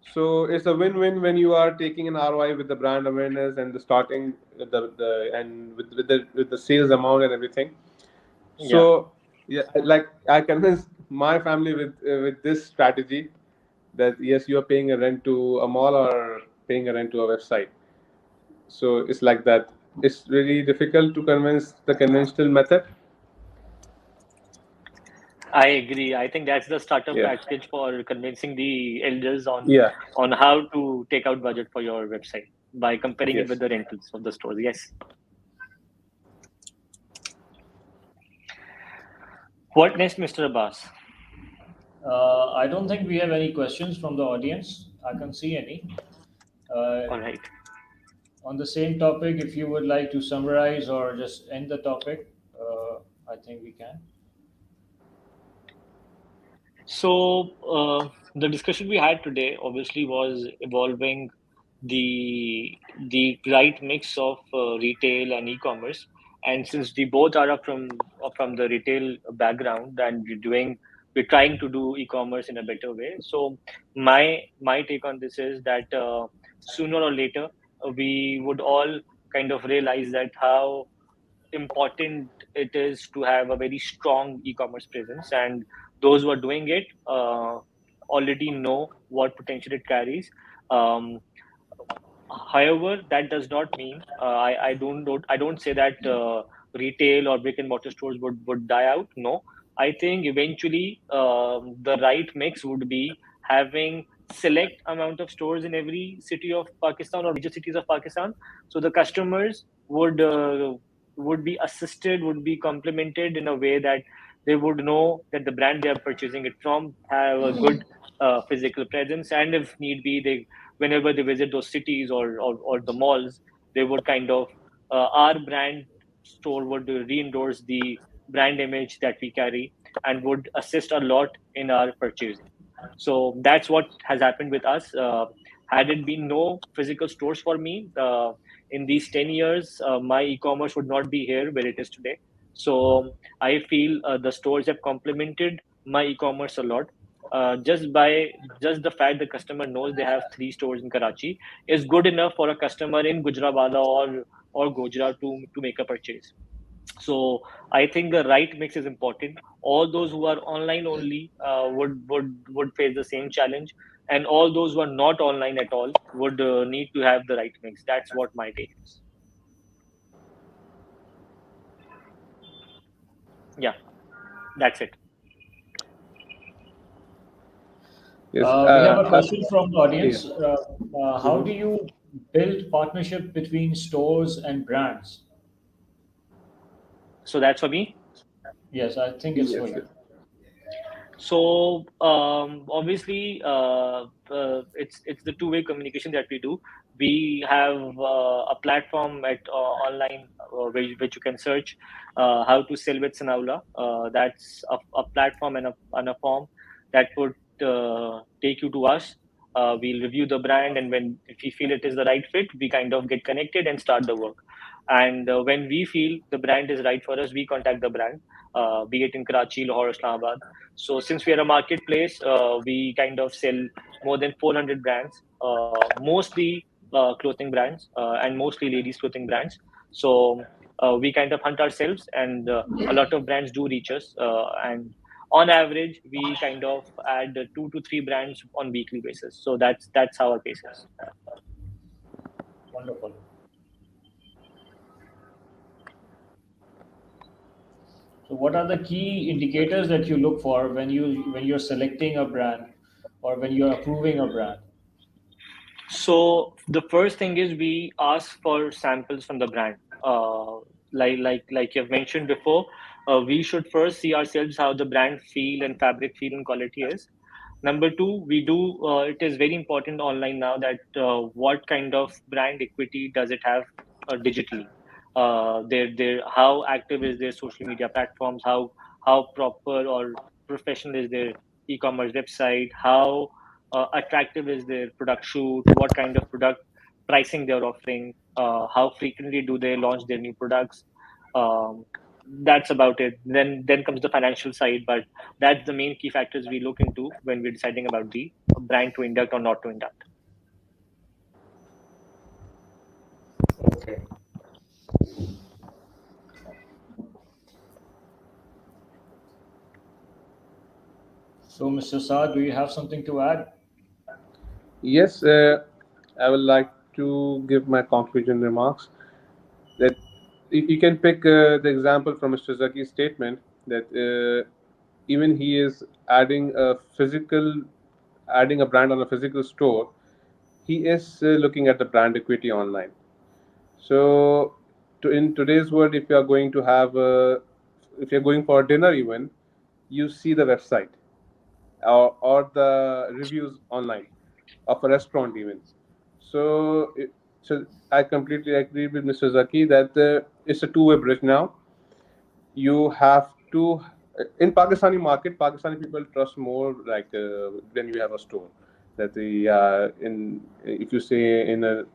So it's a win-win when you are taking an ROI with the brand awareness and the starting the and with the sales amount and everything. Yeah, So yeah, like I convinced my family with this strategy that yes, you are paying a rent to a mall or paying a rent to a website. So it's like that. It's really difficult to convince the conventional method. I agree. I think that's the starter Yeah. package for convincing the elders Yeah. on how to take out budget for your website by comparing it with Yes. the rentals of the stores. Yes. What next, Mr. Abbas? I don't think we have any questions from the audience. I can't see any. Uh, All right. on the same topic, if you would like to summarize or just end the topic, I think we can. So the discussion we had today obviously was evolving the right mix of retail and e-commerce. And since we both are from the retail background and we're trying to do e-commerce in a better way. So my take on this is that sooner or later we would all kind of realize that how important it is to have a very strong e-commerce presence, and those who are doing it already know what potential it carries. um, However, that does not mean I don't say that retail or brick and mortar stores would die out. No, I think eventually the right mix would be having select amount of stores in every city of Pakistan or major cities of Pakistan, so the customers would be assisted, would be complemented in a way that they would know that the brand they are purchasing it from have a good physical presence, and if need be, they whenever they visit those cities or the malls, they would kind of our brand store would re-endorse the brand image that we carry and would assist a lot in our purchasing. So that's what has happened with us. Had it been no physical stores for me in these 10 years, my e-commerce would not be here where it is today. So I feel the stores have complemented my e-commerce a lot. Just the fact the customer knows they have 3 stores in Karachi is good enough for a customer in Gujranwala or Gojra to make a purchase. So I think the right mix is important. All those who are online only would face the same challenge, and all those who are not online at all would need to have the right mix. That's what my take is. Yeah, that's it. Yes. We have a question from the Yeah. audience. How Mhm. do you build partnership between stores and brands? So that's for me. Yes, I think it's for Yes. you. Yes. So obviously, it's the two-way communication that we do. We have a platform at online which you can search how to sell with Sanaullah. That's a platform and a form that would take you to us. We'll review the brand, and when if we feel it is the right fit, we kind of get connected and start the work. And when we feel the brand is right for us, we contact the brand, be it in Karachi, Lahore, or Islamabad. So since we are a marketplace, we kind of sell more than 400 brands, mostly clothing brands and mostly ladies clothing brands. So we kind of hunt ourselves, and a lot of brands do reach us. And on average, we kind of add 2 to 3 brands on weekly basis. So that's our basis. Wonderful. So, what are the key indicators that you look for when you're selecting a brand or when you're approving a brand? So the first thing is we ask for samples from the brand. Like you've mentioned before, we should first see ourselves how the brand feel and fabric feel and quality is. Number two, we do. It is very important online now that what kind of brand equity does it have digitally? Their how active is their social media platforms? How proper or professional is their e-commerce website? How attractive is their product shoot? What kind of product pricing they're offering? How frequently do they launch their new products? Um, that's about it. Then comes the financial side, but that's the main key factors we look into when we're deciding about the brand to induct or not to induct. Okay. So, Mr. Saad, do you have something to add? Yes, I would like to give my conclusion remarks. That you can pick the example from Mr. Zaki's statement that even he is adding a brand on a physical store. He is looking at the brand equity online. So, in today's world, if you're going for a dinner even, you see the website or the reviews online of a restaurant even. So, so I completely agree with Mr. Zaki that it's a two-way bridge now. You have to in Pakistani market, Pakistani people trust more like when you have a store. That the in if you say in a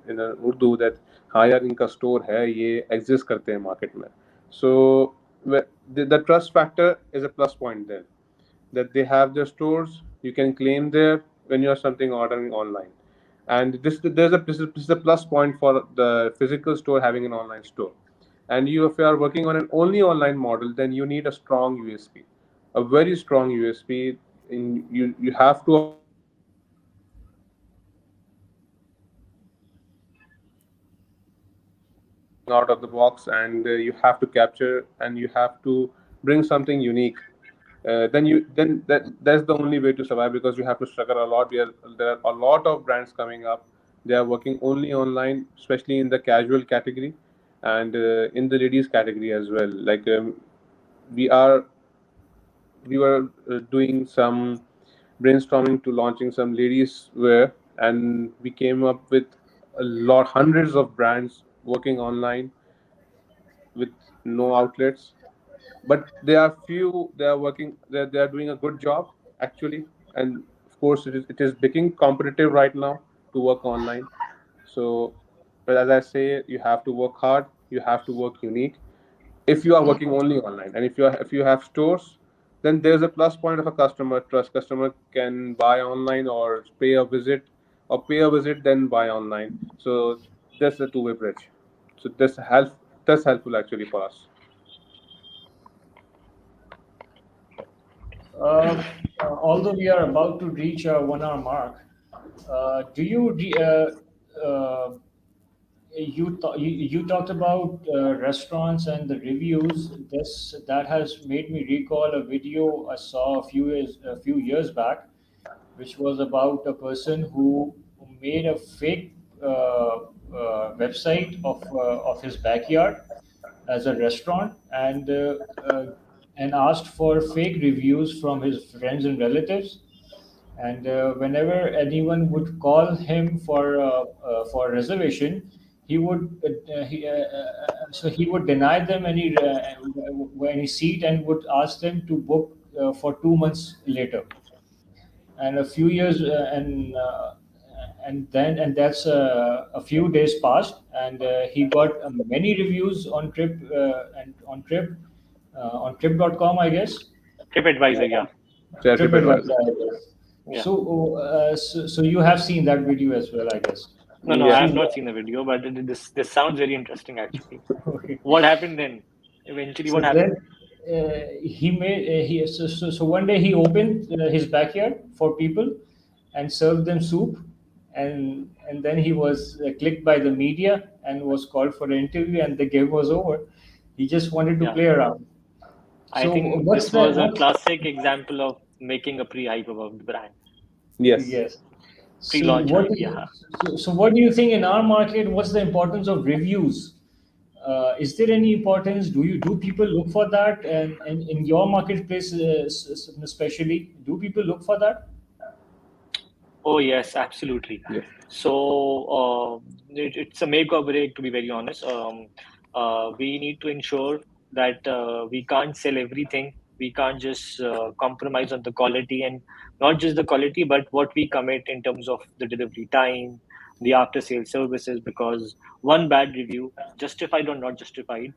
Urdu that हाँ यार इनका store है ये exist करते हैं market में. So the trust factor is a plus point there. That they have their stores, you can claim there when you are something ordering online. And this is a plus point for the physical store having an online store. And if you are working on an only online model, then you need a strong USP, a very strong USP. You have to approach the customer something out of the box, and you have to capture and you have to bring something unique. That's the only way to survive, because you have to struggle a lot. There are a lot of brands coming up. They are working only online, especially in the casual category and in the ladies category as well. Like we are we were doing some brainstorming to launching some ladies wear, and we came up with hundreds of brands working online with no outlets. But there are few, they are doing a good job actually. And of course it is becoming competitive right now to work online. So, but as I say, you have to work hard, you have to work unique if you are working only online. And if you have stores, then there's a plus point of a customer trust. Customer can buy online or pay a visit then buy online. So that's a two-way bridge. So that's helpful actually for us. Although we are about to reach our 1 hour mark, do you you talked about restaurants and the reviews. That has made me recall a video I saw a few years back, which was about a person who made a fake website of his backyard as a restaurant, and asked for fake reviews from his friends and relatives. And whenever anyone would call him for a reservation, he would so he would deny them any seat, and would ask them to book for 2 months later. And a few years and that's a few days passed, and he got many reviews on trip and on trip.com, I guess. TripAdvisor, yeah. TripAdvisor, TripAdvisor. I guess. Yeah. So you have seen that video as well, I guess. No, I Yeah. have not seen the video, but this sounds very interesting actually. Okay. What happened then? Eventually, So what then happened? he made he so one day he opened his backyard for people and served them soup, and then he was clicked by the media and was called for an interview, and the game was over. He just wanted to Yeah, play around. I So think what's this that? was a What's classic example of making a pre-hype about the brand, Yes. Yes. So pre-launch what hype. do Yeah. so what do you think in our market? What's the importance of reviews? Is there any importance? Do people look for that? And in your marketplace, especially, do people look for that? Oh yes, absolutely. Yes. So it's a make or break, to be very honest. We need to ensure that we can't sell everything. We can't just compromise on the quality, and not just the quality, but what we commit in terms of the delivery time, the after sales services. Because one bad review, justified or not justified,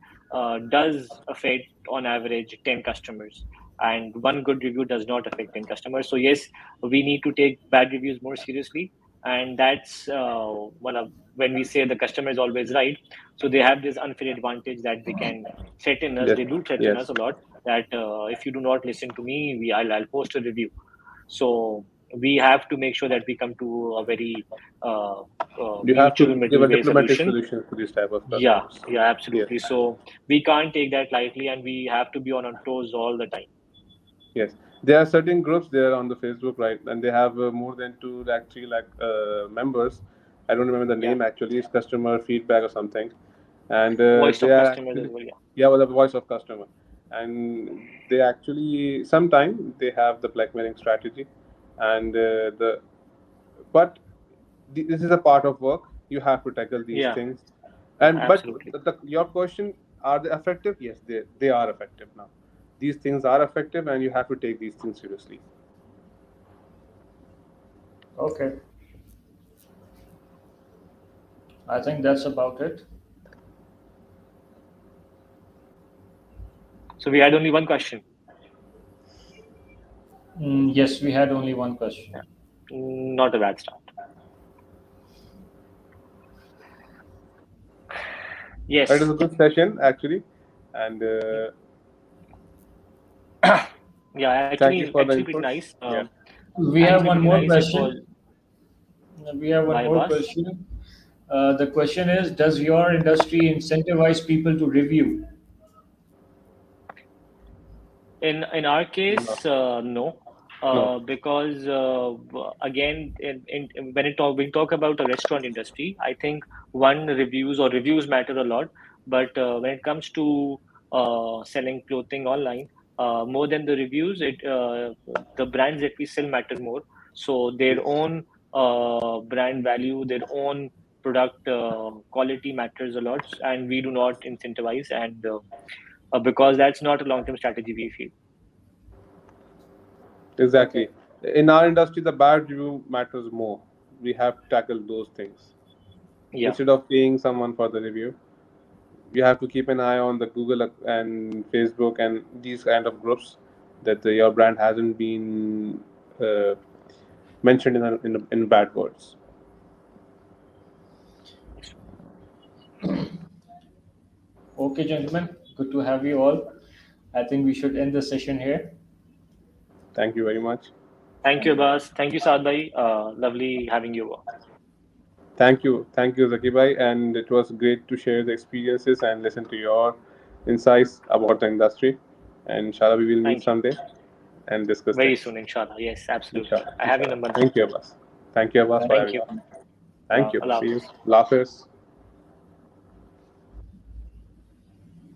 does affect on average 10 customers. and one good review does not affect 10 customers. So yes, we need to take bad reviews more seriously, and that's when we say the customer is always right. So they have this unfair advantage that they can threaten us. Yes. They do threaten Yes. us a lot. That if you do not listen to me, I'll post a review. So we have to make sure that we come to a very You have to mutual give middle a way diplomatic solution. solution to these type of Yeah, customers. yeah, absolutely. Yes. So we can't take that lightly, and we have to be on our toes all the time. Yes, there are certain groups there on the Facebook, right, and they have more than 2 lakh, 3 lakh members. I don't remember the Yeah, name actually. It's customer feedback or something, and voice they of are customers as actually, well. Yeah, yeah, well, the voice of customer, and they actually sometimes they have the blackmailing strategy, and but this is a part of work. You have to tackle these yeah, things, yeah, and but absolutely. your question, are they effective? Yes, they are effective now. These things are effective, and you have to take these things seriously. Okay, I think that's about it. So we had only one question. Yes, we had only one question. Yeah. Not a bad start. It was Yes. a good session actually, and Yeah, thank you for the actually pretty inputs. nice. Yeah. We have Actually one pretty more nice. It was question. We have one by more Abbas. question. The question is, does your industry incentivize people to review? In our No. case, no, No. because again, we talk about a restaurant industry, I think reviews matter a lot. But when it comes to selling clothing online, more than the reviews, the brands that we sell matter more. So their Yes. own brand value, their own product quality matters a lot, and we do not incentivize, and because that's not a long-term strategy, we feel. Okay. Exactly. In our industry, the bad review matters more. We have to tackle those things Yeah. instead of paying someone for the review. You have to keep an eye on the Google and Facebook and these kind of groups that your brand hasn't been uh, mentioned in bad words. Okay, gentlemen, good to have you all. I think we should end the session here. Thank you very much. Thank you, Thank you. Abbas. Thank you, Saad bhai. Lovely having you over. Thank you, Zaki bhai, and it was great to share the experiences and listen to your insights about the industry. And inshallah, we will meet Thank you. someday and discuss Very things. soon, inshallah. Yes, absolutely. Inshallah, I have your inshallah. number now. Thank you, Abbas. Thank you, Abbas, for Thank Thank having you. us. Thank you. Allah See you. Hafiz. Allah Hafiz.